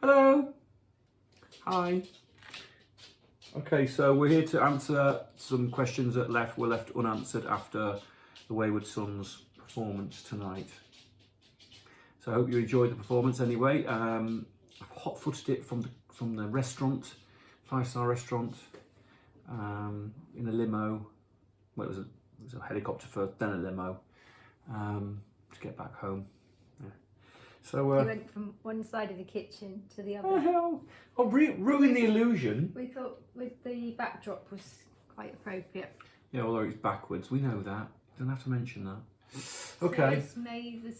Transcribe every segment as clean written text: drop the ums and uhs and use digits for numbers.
Hello. Hi. Okay, so we're here to answer some questions that were left unanswered after the Wayward Sons performance tonight. So I hope you enjoyed the performance anyway. I've hot-footed it from the restaurant, 5-star restaurant, in a limo. Well, it was a helicopter first, then a limo, to get back home. Yeah. So you went from one side of the kitchen to the other. Oh hell! I'll ruin the illusion. We thought with the backdrop was quite appropriate. Yeah, although it's backwards, we know that. Don't have to mention that. Okay. So it's May the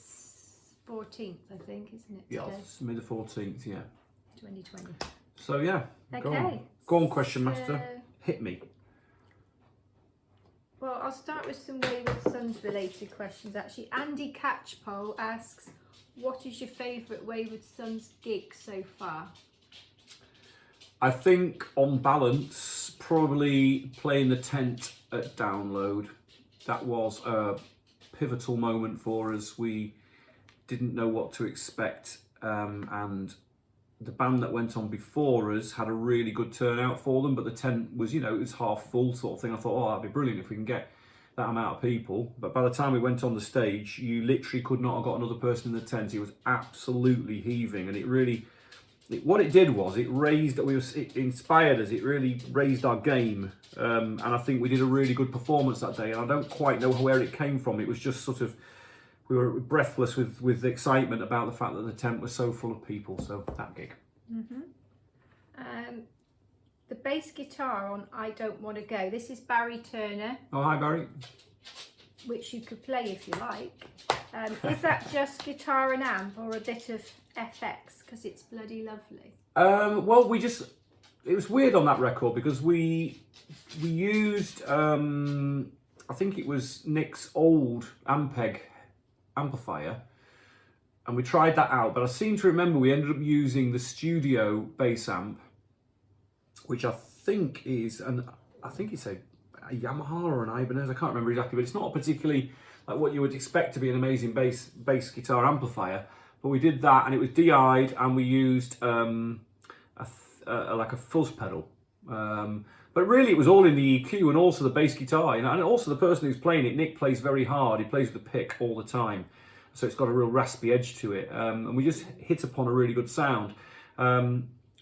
14th, I think, isn't it? Yeah, Today? it's May the 14th. Yeah. 2020. So yeah. Okay. Go on, question master. Hit me. Well, I'll start with some Wayward Sons related questions actually. Andy Catchpole asks, what is your favourite Wayward Sons gig so far? I think on balance, probably playing the tent at Download. That was a pivotal moment for us. We didn't know what to expect, and the band that went on before us had a really good turnout for them, but the tent was, it was half full sort of thing. I thought, oh, that'd be brilliant if we can get that amount of people. But by the time we went on the stage, you literally could not have got another person in the tent. It was absolutely heaving, and what it did was it inspired us. It really raised our game, and I think we did a really good performance that day. And I don't quite know where it came from. It was just sort of, we were breathless with excitement about the fact that the tent was so full of people. So that gig. The bass guitar on I Don't Want to Go. This is Barry Turner. Oh, hi Barry. Which you could play if you like. Is that just guitar and amp or a bit of FX? Because it's bloody lovely. Well, it was weird on that record because we used, I think it was Nick's old Ampeg amplifier, and we tried that out, but I seem to remember we ended up using the studio bass amp, which I think it's a Yamaha or an Ibanez, I can't remember exactly, but it's not particularly like what you would expect to be an amazing bass guitar amplifier. But we did that, and it was DI'd, and we used like a fuzz pedal. But really, it was all in the EQ and also the bass guitar, and also the person who's playing it. Nick plays very hard. He plays with the pick all the time, so it's got a real raspy edge to it. And we just hit upon a really good sound,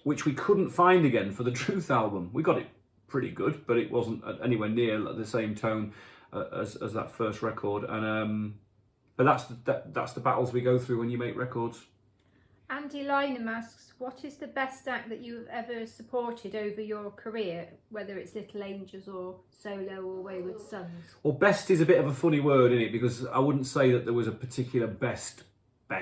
which we couldn't find again for the Truth album. We got it pretty good, but it wasn't anywhere near the same tone as that first record. And but that's the battles we go through when you make records. Andy Lynham asks, what is the best act that you have ever supported over your career, whether it's Little Angels or solo or Wayward Sons? Well, best is a bit of a funny word, isn't it? Because I wouldn't say that there was a particular best, but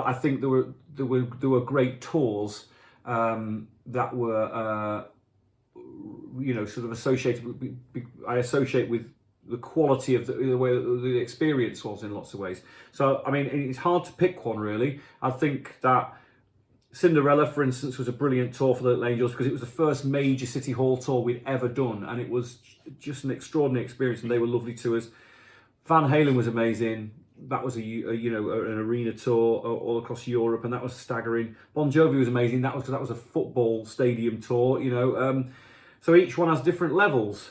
I think there were great tours that were sort of associated. I associate with the quality of the way that the experience was in lots of ways. So, I mean, it's hard to pick one really. I think that Cinderella, for instance, was a brilliant tour for the Little Angels because it was the first major City Hall tour we'd ever done, and it was just an extraordinary experience, and they were lovely to us. Van Halen was amazing. That was an arena tour all across Europe, and that was staggering. Bon Jovi was amazing. That was a football stadium tour, So each one has different levels.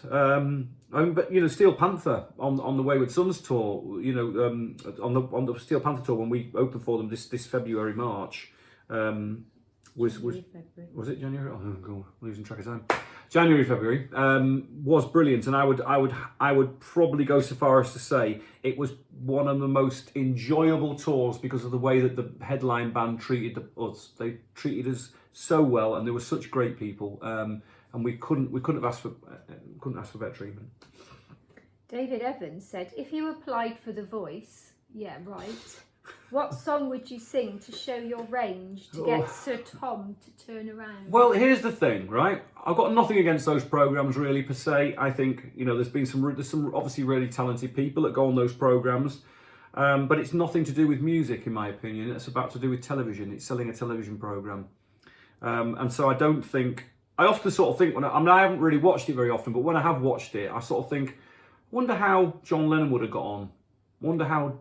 But Steel Panther on the Wayward Sons tour, on the Steel Panther tour when we opened for them this February, March, was it January? Oh God, losing track of time. January, February was brilliant, and I would probably go so far as to say it was one of the most enjoyable tours because of the way that the headline band treated us. They treated us so well, and they were such great people. And we couldn't have asked for better treatment. David Evans said, if you applied for The Voice, yeah, right, what song would you sing to show your range to get Sir Tom to turn around? Well, here's the thing, right? I've got nothing against those programmes really per se. I think there's some obviously really talented people that go on those programmes, but it's nothing to do with music in my opinion. It's about to do with television. It's selling a television programme, and so I don't think. I often sort of think I haven't really watched it very often, but when I have watched it, I sort of think, wonder how John Lennon would have got on. Wonder how,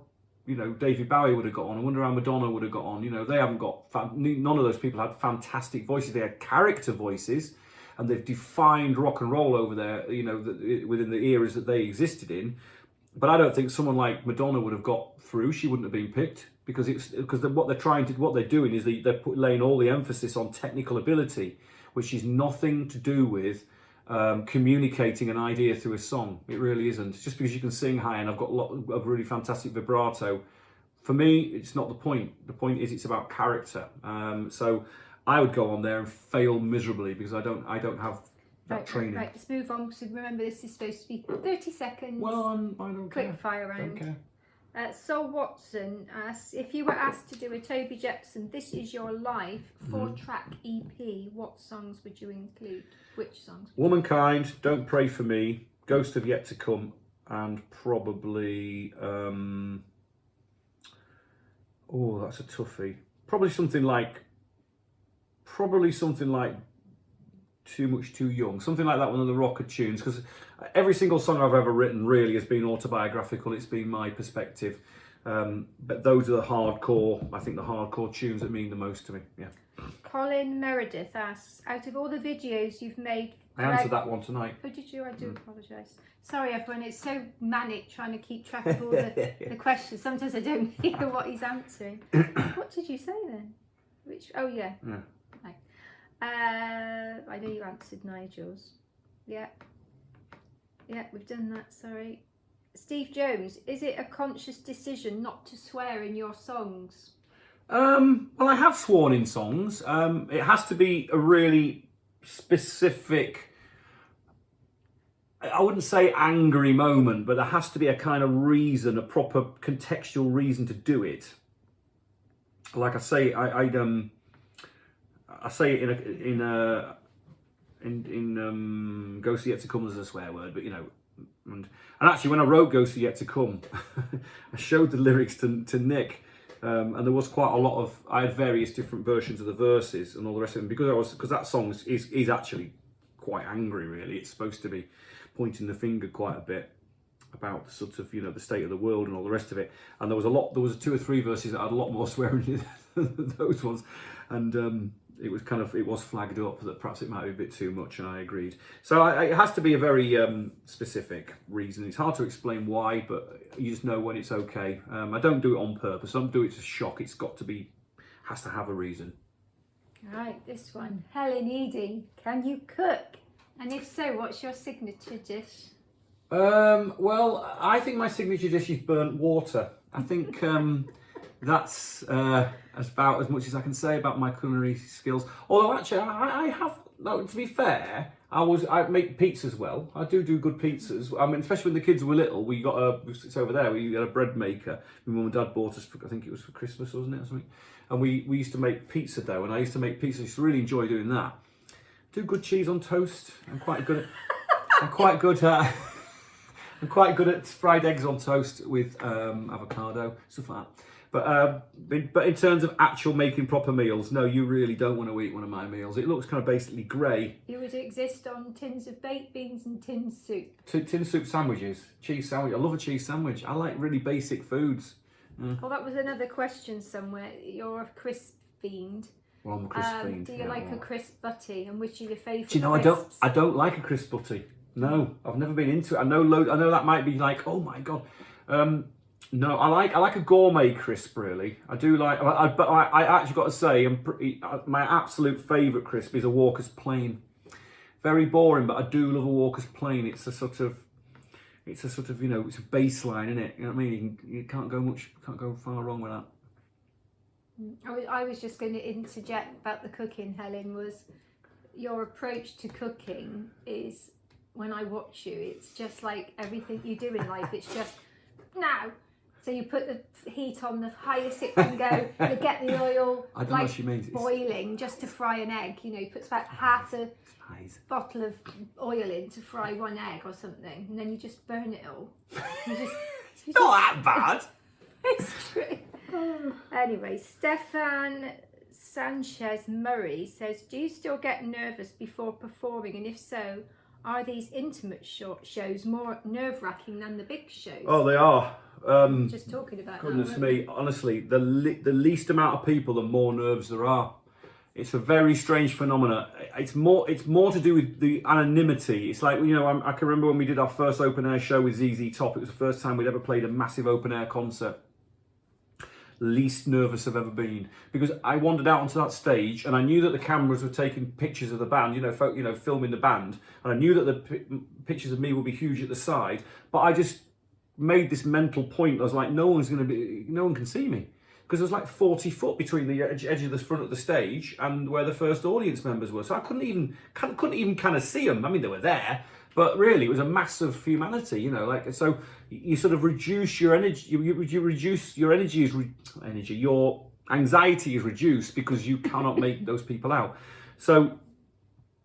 you know, David Bowie would have got on. I wonder how Madonna would have got on. You know, they haven't got, none of those people had fantastic voices. They had character voices, and they've defined rock and roll over there, you know, within the eras that they existed in. But I don't think someone like Madonna would have got through. She wouldn't have been picked because what they're doing is they're laying all the emphasis on technical ability, which is nothing to do with communicating an idea through a song. It really isn't. Just because you can sing high and I've got a lot of really fantastic vibrato, for me, it's not the point. The point is it's about character. So I would go on there and fail miserably because I don't have that training. Right, let's move on. So remember, this is supposed to be 30 seconds. Well, I don't care. Quick fire round. Don't care. Sol Watson asks, if you were asked to do a Toby Jepson This Is Your Life 4-track EP, what songs would you include? Which songs? Womankind, Don't Pray For Me, Ghost of Yet to Come, and probably oh, that's a toughie. Probably something like Too Much Too Young, something like that, one of the rocker tunes, because every single song I've ever written really has been autobiographical. It's been my perspective, but those are the hardcore, I think the hardcore tunes that mean the most to me. Yeah. Colin Meredith asks, out of all the videos you've made, I answered that one tonight. Oh, did you? I do apologise. Sorry everyone, it's so manic trying to keep track of all the questions. Sometimes I don't hear what he's answering. What did you say then? Which? Oh yeah. No. I know you answered Nigel's. Yeah, we've done that, sorry. Steve Jones, is it a conscious decision not to swear in your songs? Well, I have sworn in songs. It has to be a really specific, I wouldn't say angry moment, but there has to be a kind of reason, a proper contextual reason to do it. Like I say, I say it in Ghost Yet to Come as a swear word, but you know, and actually when I wrote Ghost Yet to Come, I showed the lyrics to Nick, and there was quite a lot of, I had various different versions of the verses and all the rest of them because that song is actually quite angry really. It's supposed to be pointing the finger quite a bit about the sort of, you know, the state of the world and all the rest of it, and there was 2 or 3 verses that had a lot more swearing in than those ones, and it was flagged up that perhaps it might be a bit too much, and I agreed. So it has to be a very specific reason. It's hard to explain why, but you just know when it's okay. I don't do it on purpose. I don't do it to shock. It's has to have a reason. All right, this one. Helen Eading, can you cook? And if so, what's your signature dish? Well, I think my signature dish is burnt water. I think that's about as much as I can say about my culinary skills. Although actually, I have, no, to be fair, I make pizzas well. I do good pizzas. I mean, especially when the kids were little, it's over there, we had a bread maker. My mum and dad bought us, I think it was for Christmas, wasn't it, or something? And we used to make pizza dough, and I used to make pizza. I used to really enjoy doing that. Do good cheese on toast. I'm quite good at fried eggs on toast with avocado, stuff like that. But in terms of actual making proper meals, no, you really don't want to eat one of my meals. It looks kind of basically grey. You would exist on tins of baked beans and tin soup. Tin soup sandwiches, cheese sandwich. I love a cheese sandwich. I like really basic foods. Well, that was another question somewhere. You're a crisp fiend. Well, I'm a crisp fiend. Do you like a crisp butty? And which are your favourite? Do you know, I don't like a crisp butty. No, I've never been into it. I know that might be like, oh my god. No, I like a gourmet crisp really. I do like, but I actually got to say, my absolute favourite crisp is a Walker's Plain. Very boring, but I do love a Walker's Plain. It's a sort of, you know, it's a baseline, isn't it? You know what I mean? You can't go far wrong with that. I was just going to interject about the cooking, Helen, was your approach to cooking is, when I watch you, it's just like everything you do in life, it's just now. So you put the heat on the highest it can go, you get the oil I don't know what she means. Boiling just to fry an egg. You know, you put about half a bottle of oil in to fry one egg or something, and then you just burn it all. It's not that bad. It's true. Anyway, Stefan Sanchez Murray says, do you still get nervous before performing? And if so, are these intimate shows more nerve-wracking than the big shows? Oh, they are. Just talking about Goodness that. me, honestly, the least amount of people, the more nerves there are. It's a very strange phenomenon. It's more to do with the anonymity. It's like, I can remember when we did our first open air show with ZZ Top. It was the first time we'd ever played a massive open air concert. Least nervous I've ever been, because I wandered out onto that stage and I knew that the cameras were taking pictures of the band, filming the band, and I knew that the pictures of me would be huge at the side, but I just made this mental point. I was like, no one can see me, because there's like 40 foot between the edge of the front of the stage and where the first audience members were, so I couldn't even kind of see them. I mean, they were there, but really it was a mass of humanity, so you sort of reduce your energy, you reduce your your anxiety is reduced because you cannot make those people out. So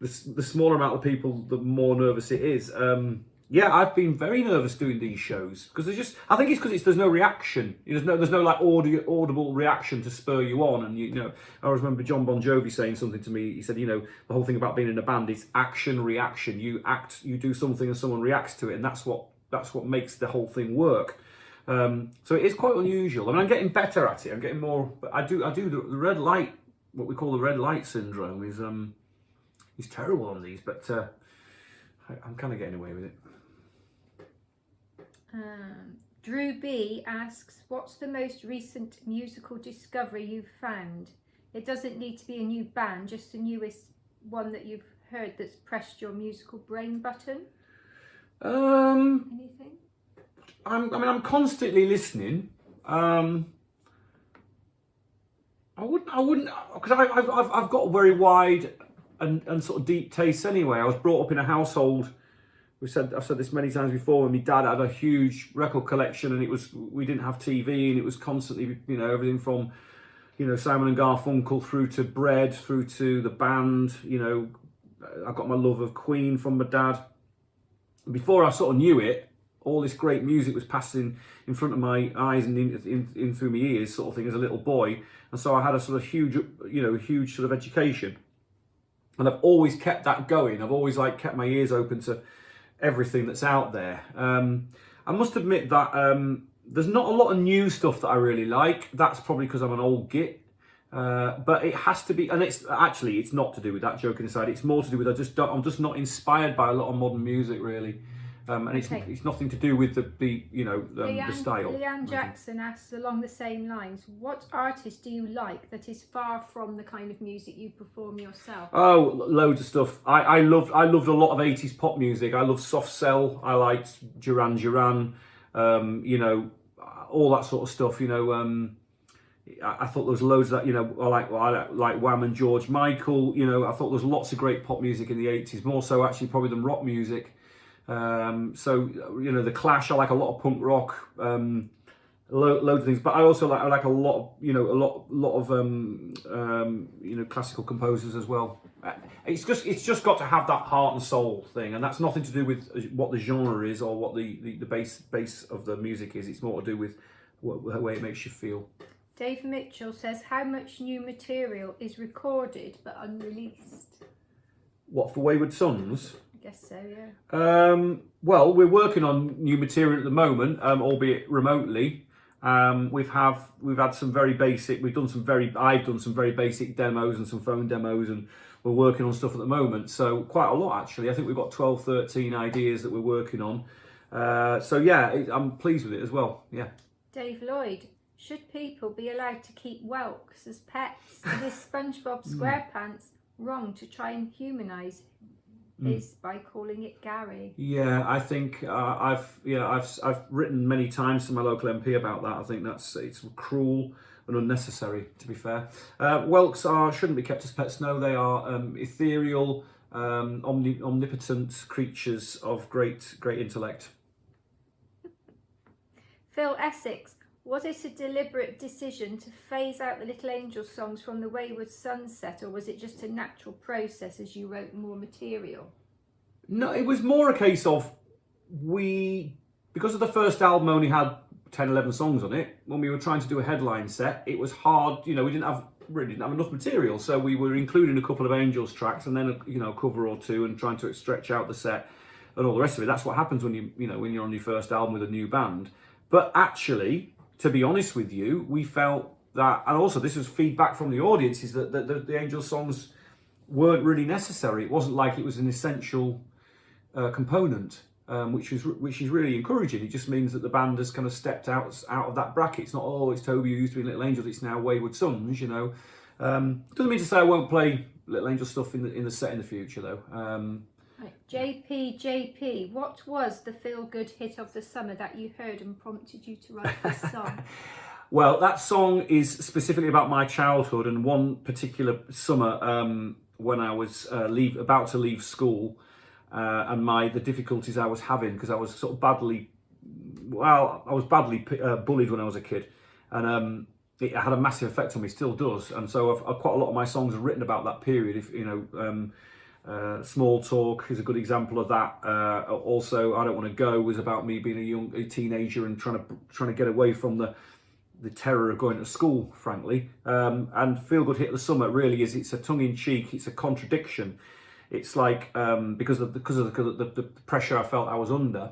the smaller amount of people, the more nervous it is. I've been very nervous doing these shows because I think it's because there's no reaction. There's no like audible reaction to spur you on. And I always remember John Bon Jovi saying something to me. He said, the whole thing about being in a band is action reaction. You do something and someone reacts to it, and that's what makes the whole thing work. So it is quite unusual. I mean, I'm getting better at it. I'm getting more. But I do the red light. What we call the red light syndrome is terrible on these, but I'm kind of getting away with it. Drew B asks, what's the most recent musical discovery you've found? It doesn't need to be a new band, just the newest one that you've heard that's pressed your musical brain button. Anything? I'm constantly listening. I wouldn't, because I've got a very wide and sort of deep tastes anyway. I was brought up in a household. I've said this many times before. And my dad had a huge record collection, and we didn't have TV, and it was constantly, everything from, Simon and Garfunkel through to Bread, through to the band. I got my love of Queen from my dad. Before I sort of knew it, all this great music was passing in front of my eyes and in through my ears, sort of thing, as a little boy. And so I had a sort of huge sort of education. And I've always kept that going. I've always kept my ears open to everything that's out there. I must admit that there's not a lot of new stuff that I really like. That's probably because I'm an old git. But it has to be, and it's not to do with that, joking aside. It's more to do with I'm just not inspired by a lot of modern music, really. And it's nothing to do with the style. Leanne Jackson asks along the same lines, what artist do you like that is far from the kind of music you perform yourself? Oh, loads of stuff. I loved a lot of 80s pop music. I loved Soft Cell. I liked Duran Duran. All that sort of stuff. I thought there was loads of that. I like Wham and George Michael. I thought there was lots of great pop music in the 80s. More so actually probably than rock music. The Clash. I like a lot of punk rock, loads of things. But I also like a lot of classical composers as well. It's just got to have that heart and soul thing, and that's nothing to do with what the genre is or what the base of the music is. It's more to do with the way it makes you feel. Dave Mitchell says, how much new material is recorded but unreleased? What, for Wayward Sons? Guess so, yeah. Well, we're working on new material at the moment, albeit remotely. We've had some very basic. I've done some very basic demos and some phone demos, and we're working on stuff at the moment. So quite a lot actually. I think we've got 12, 13 ideas that we're working on. I'm pleased with it as well. Yeah. Dave Lloyd, should people be allowed to keep whelks as pets? Is SpongeBob SquarePants wrong to try and humanise by calling it Gary? Yeah, I think I've written many times to my local MP about that. I think it's cruel and unnecessary, to be fair. Whelks shouldn't be kept as pets. No, they are ethereal, omnipotent creatures of great intellect. Phil Essex, was it a deliberate decision to phase out the Little Angels songs from the Wayward Sunset, or was it just a natural process as you wrote more material? No, it was more a case of because of the first album only had 10, 11 songs on it. When we were trying to do a headline set, it was hard. We didn't have enough material, so we were including a couple of Angels tracks and then a cover or two, and trying to stretch out the set and all the rest of it. That's what happens when you're on your first album with a new band. But actually, to be honest with you, we felt that, and also this was feedback from the audience, is that the Angels songs weren't really necessary. It wasn't like it was an essential component, which is really encouraging. It just means that the band has kind of stepped out of that bracket. It's not, oh, it's Toby who used to be Little Angels, it's now Wayward Sons, you know. Doesn't mean to say I won't play Little Angel stuff in the set in the future, though. Right. JP, what was the feel-good hit of the summer that you heard and prompted you to write this song? Well, that song is specifically about my childhood and one particular summer when I was about to leave school, and the difficulties I was having because I was sort of badly bullied when I was a kid, and it had a massive effect on me, still does. And so quite a lot of my songs are written about that period. If you know, Small Talk is a good example of that. Also, I Don't Want to Go was about me being a teenager and trying to get away from the terror of going to school, frankly. And Feel Good Hit of the Summer really is, it's a tongue-in-cheek, it's a contradiction. It's like, because of the pressure I felt I was under,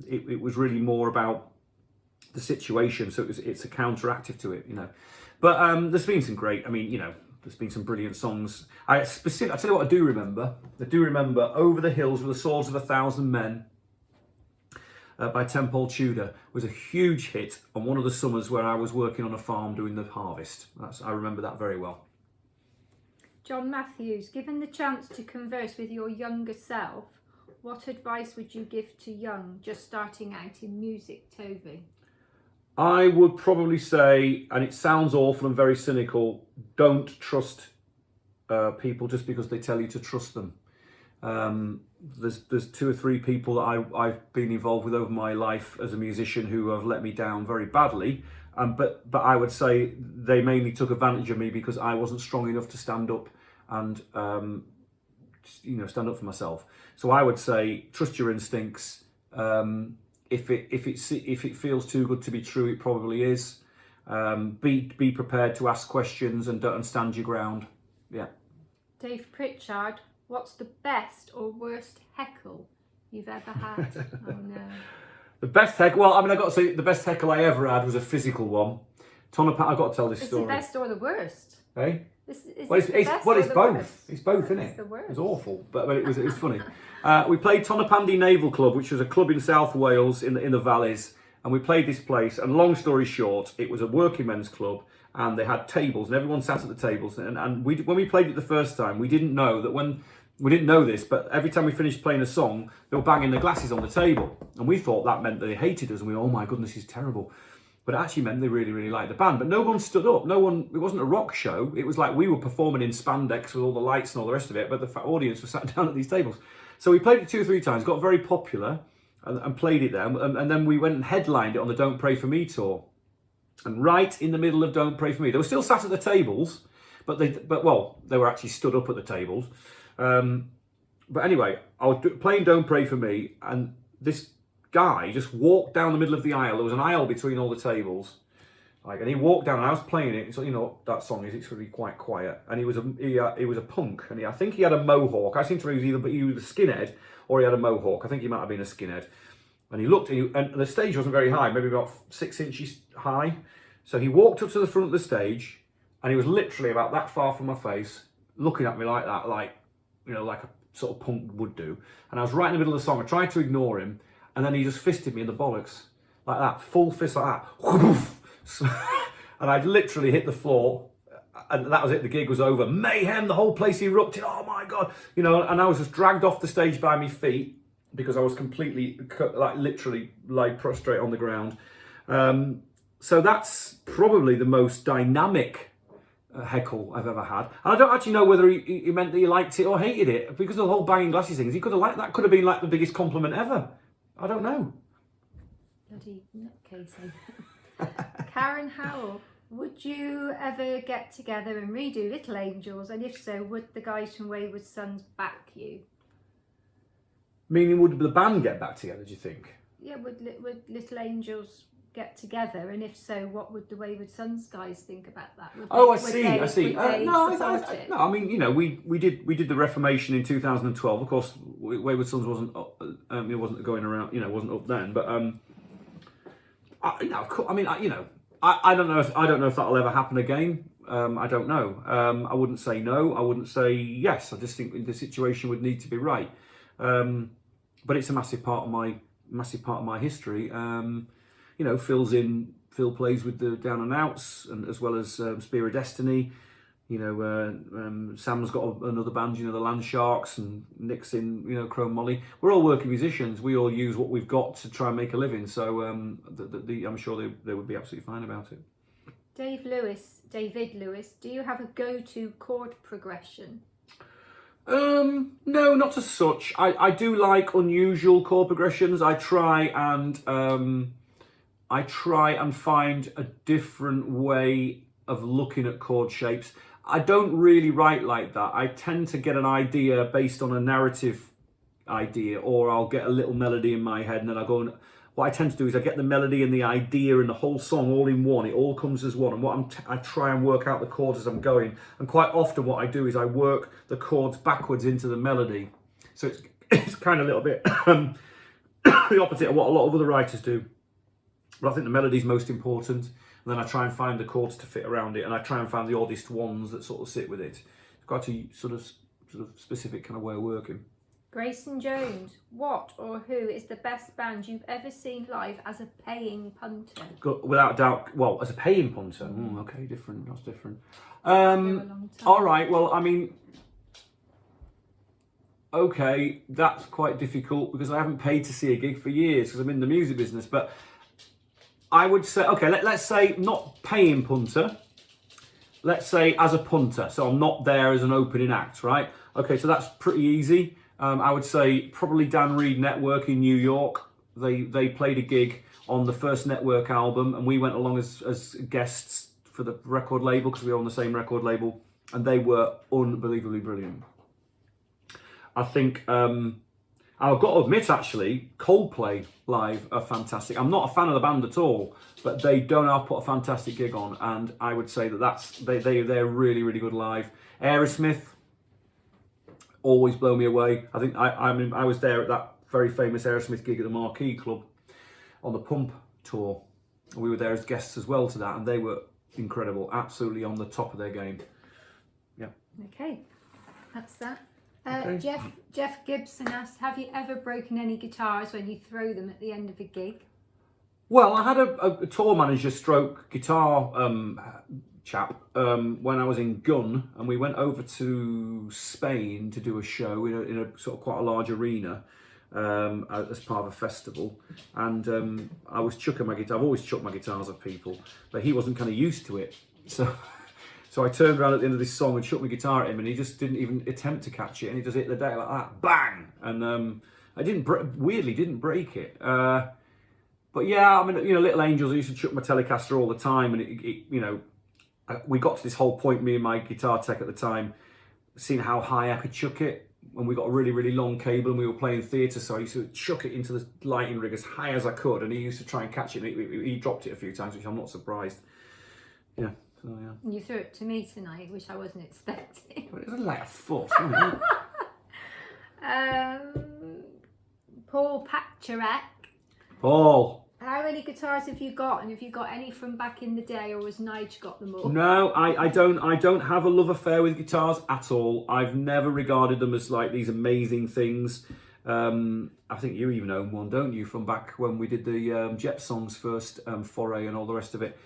it was really more about the situation, so it's a counteractive to it, you know. But there's been some great, I mean, you know, there's been some brilliant songs. I tell you what I do remember. Over the Hills with the Swords of 1,000 Men, by Tempole Tudor, was a huge hit on one of the summers where I was working on a farm doing the harvest. I remember that very well. John Matthews, given the chance to converse with your younger self, what advice would you give to young, just starting out in music, Toby? I would probably say, and it sounds awful and very cynical, don't trust people just because they tell you to trust them. There's 2 or 3 people that I've been involved with over my life as a musician who have let me down very badly. But I would say they mainly took advantage of me because I wasn't strong enough to stand up and stand up for myself. So I would say trust your instincts. If it feels too good to be true, it probably is. Be prepared to ask questions and stand your ground. Yeah. Dave Pritchard, what's the best or worst heckle you've ever had? Oh no. The best heckle, well, I mean, I've got to say, the best heckle I ever had was a physical one. I've got to tell this story. It's the best or the worst? Hey? It's both. Worst? It's both, isn't it? It's the worst. It was awful, but it was funny. We played Tonopandi Naval Club, which was a club in South Wales in the valleys, and we played this place. And long story short, it was a working men's club, and they had tables, and everyone sat at the tables. And when we played it the first time, we didn't know this, but every time we finished playing a song, they were banging their glasses on the table, and we thought that meant that they hated us, and we were, oh my goodness, this is terrible. But it actually meant they really, really liked the band. But no one stood up. It wasn't a rock show. It was like we were performing in spandex with all the lights and all the rest of it, but the audience was sat down at these tables. So we played it 2 or 3 times, got very popular, and played it there. And then we went and headlined it on the Don't Pray For Me tour. And right in the middle of Don't Pray For Me, they were still sat at the tables, but they were actually stood up at the tables. But anyway, I was playing Don't Pray For Me, and this guy just walked down the middle of the aisle. There was an aisle between all the tables, and he walked down, and I was playing it. So you know what that song is, it's really quite quiet. And he was a punk, and I think he had a mohawk. I seem to remember he was a skinhead or he had a mohawk. I think he might have been a skinhead. And he looked, and the stage wasn't very high, maybe about 6 inches high. So he walked up to the front of the stage, and he was literally about that far from my face, looking at me like that, like a sort of punk would do. And I was right in the middle of the song. I tried to ignore him, and then he just fisted me in the bollocks, like that, full fist like that. And I literally hit the floor, and that was it. The gig was over. Mayhem, the whole place erupted. Oh my God, and I was just dragged off the stage by my feet because I was completely, literally laid prostrate on the ground. So that's probably the most dynamic heckle I've ever had. And I don't actually know whether he meant that he liked it or hated it, because of the whole banging glasses things. He could have liked that. Could have been like the biggest compliment ever. I don't know. Bloody nutcase. Karen Howell, would you ever get together and redo Little Angels? And if so, would the guys from Wayward Sons back you? Meaning, would the band get back together, do you think? Yeah, would Little Angels get together? And if so, what would the Wayward Sons guys think about that? I see. No, I mean, we did the Reformation in 2012. Of course, Wayward Sons wasn't going around, wasn't up then. But I don't know if that'll ever happen again. I don't know. I wouldn't say no. I wouldn't say yes. I just think the situation would need to be right. But it's a massive part of my history. Phil plays with the Down and Outs, and as well as Spear of Destiny. Sam's got another band, the Land Sharks, and Nick's in, Chrome Molly. We're all working musicians. We all use what we've got to try and make a living. So I'm sure they would be absolutely fine about it. David Lewis, do you have a go-to chord progression? No, not as such. I do like unusual chord progressions. I try and find a different way of looking at chord shapes. I don't really write like that. I tend to get an idea based on a narrative idea, or I'll get a little melody in my head, and then I go and what I tend to do is I get the melody and the idea and the whole song all in one. It all comes as one, and I try and work out the chords as I'm going. And quite often what I do is I work the chords backwards into the melody. So it's kind of a little bit the opposite of what a lot of other writers do. But I think the melody's most important. And then I try and find the chords to fit around it, and I try and find the oddest ones that sort of sit with it. It's quite a sort of specific kind of way of working. Grayson Jones, what or who is the best band you've ever seen live as a paying punter? Without doubt, well, as a paying punter. Okay, different. That's different. All right. Well, I mean, okay, that's quite difficult because I haven't paid to see a gig for years because I'm in the music business, but. I would say, okay, let's say not paying punter. Let's say as a punter. So I'm not there as an opening act, right? Okay, so that's pretty easy. I would say probably Dan Reed Network in New York. They played a gig on the first Network album, and we went along as guests for the record label because we were on the same record label, and they were unbelievably brilliant. I think... I've got to admit, actually, Coldplay live are fantastic. I'm not a fan of the band at all, but they don't have put a fantastic gig on, and I would say they're really, really good live. Aerosmith always blow me away. I think I was there at that very famous Aerosmith gig at the Marquee Club on the Pump tour. We were there as guests as well to that, and they were incredible, absolutely on the top of their game. Yeah. Okay, that's that. Okay. Jeff Gibson asks, have you ever broken any guitars when you throw them at the end of a gig? Well, I had a tour manager stroke guitar chap when I was in Gun, and we went over to Spain to do a show in a sort of quite a large arena as part of a festival, and I was chucking my guitar. I've always chucked my guitars at people, but he wasn't kind of used to it, So I turned around at the end of this song and chucked my guitar at him, and he just didn't even attempt to catch it, and he just hit the deck like that, bang! And I weirdly didn't break it. But yeah, I mean, Little Angels, I used to chuck my Telecaster all the time, and we got to this whole point, me and my guitar tech at the time, seeing how high I could chuck it, and we got a really, really long cable, and we were playing theatre, so I used to chuck it into the lighting rig as high as I could, and he used to try and catch it, and he dropped it a few times, which I'm not surprised. Yeah. So, yeah. You threw it to me tonight, which I wasn't expecting. But it was like a foot, wasn't it? Paul Pacharek. Paul. How many guitars have you got, and have you got any from back in the day, or has Nige got them all? No, I don't have a love affair with guitars at all. I've never regarded them as like these amazing things. I think you even own one, don't you, from back when we did the Jepson's first foray and all the rest of it.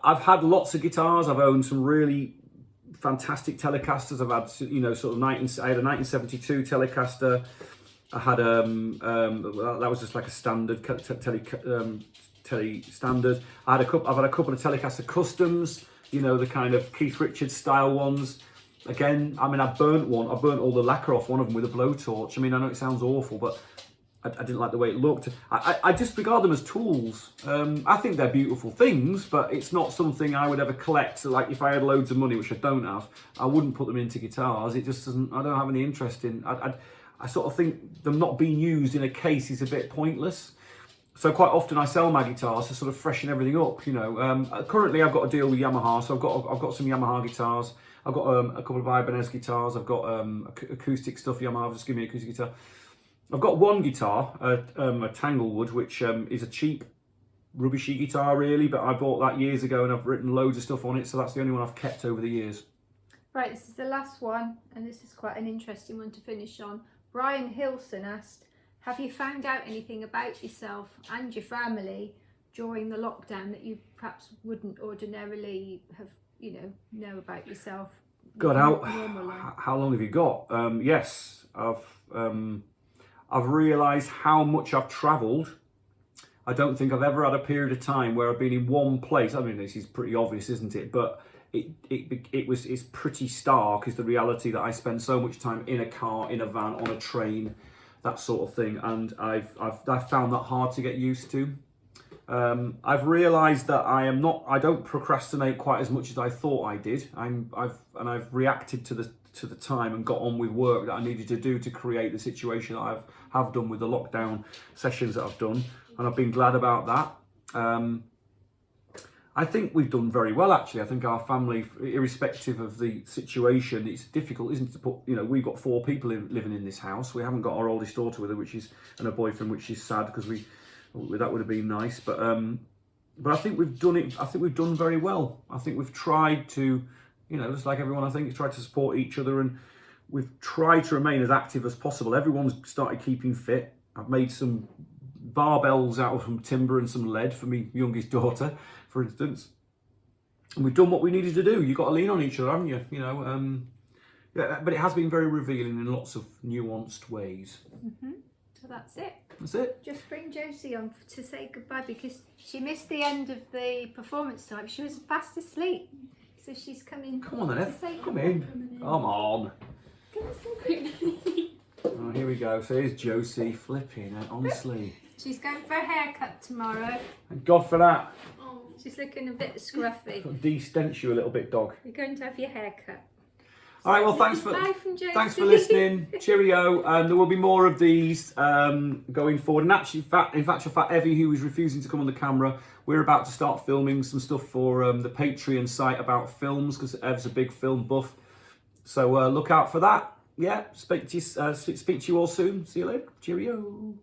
I've had lots of guitars. I've owned some really fantastic Telecasters. I've had, I had a 1972 Telecaster. I had that was just like a standard tele standard. I've had a couple of Telecaster Customs. The kind of Keith Richards style ones. Again, I mean, I burnt one. I burnt all the lacquer off one of them with a blowtorch. I mean, I know it sounds awful, but I didn't like the way it looked. I just regard them as tools. I think they're beautiful things, but it's not something I would ever collect. So, like, if I had loads of money, which I don't have, I wouldn't put them into guitars. It just doesn't. I don't have any interest in. I sort of think them not being used in a case is a bit pointless. So quite often I sell my guitars to sort of freshen everything up. Currently I've got a deal with Yamaha, so I've got some Yamaha guitars. I've got a couple of Ibanez guitars. I've got acoustic stuff. Yamaha just give me an acoustic guitar. I've got one guitar, a Tanglewood, which is a cheap rubbishy guitar really, but I bought that years ago and I've written loads of stuff on it, so that's the only one I've kept over the years. Right, this is the last one, and this is quite an interesting one to finish on. Brian Hilson asked, have you found out anything about yourself and your family during the lockdown that you perhaps wouldn't ordinarily have, know about yourself? God, how long have you got? Yes, I've realised how much I've travelled. I don't think I've ever had a period of time where I've been in one place. I mean, this is pretty obvious, isn't it? But it's pretty stark, is the reality that I spend so much time in a car, in a van, on a train, that sort of thing, and I've found that hard to get used to. I've realised that I don't procrastinate quite as much as I thought I did. I've reacted to the time and got on with work that I needed to do to create the situation that I have done with the lockdown sessions that I've done, and I've been glad about that. I think we've done very well, actually. I think our family, irrespective of the situation, it's difficult, isn't it, to put, we've got 4 people living in this house. We haven't got our oldest daughter with her, and a boyfriend, which is sad, because that would have been nice. But I think we've done it. I think we've done very well. I think we've tried to, just like everyone, I think, has tried to support each other, and we've tried to remain as active as possible. Everyone's started keeping fit. I've made some barbells out of some timber and some lead for my youngest daughter, for instance. And we've done what we needed to do. You've got to lean on each other, haven't you? Yeah, but it has been very revealing in lots of nuanced ways. Mm-hmm. So that's it. That's it. Just bring Josie on to say goodbye, because she missed the end of the performance time. She was fast asleep. So she's coming. Come on then, Ev. Come in. Come on. Oh, here we go. So here's Josie flipping, honestly. She's going for a haircut tomorrow. Thank God for that. Oh, she's looking a bit scruffy. De-stench you a little bit, dog. You're going to have your hair cut. All right, well, thanks for listening. Cheerio. There will be more of these going forward. And actually, in fact, Evie, who was refusing to come on the camera, we're about to start filming some stuff for the Patreon site about films, because Ev's a big film buff. So look out for that. Yeah, speak to you all soon. See you later. Cheerio.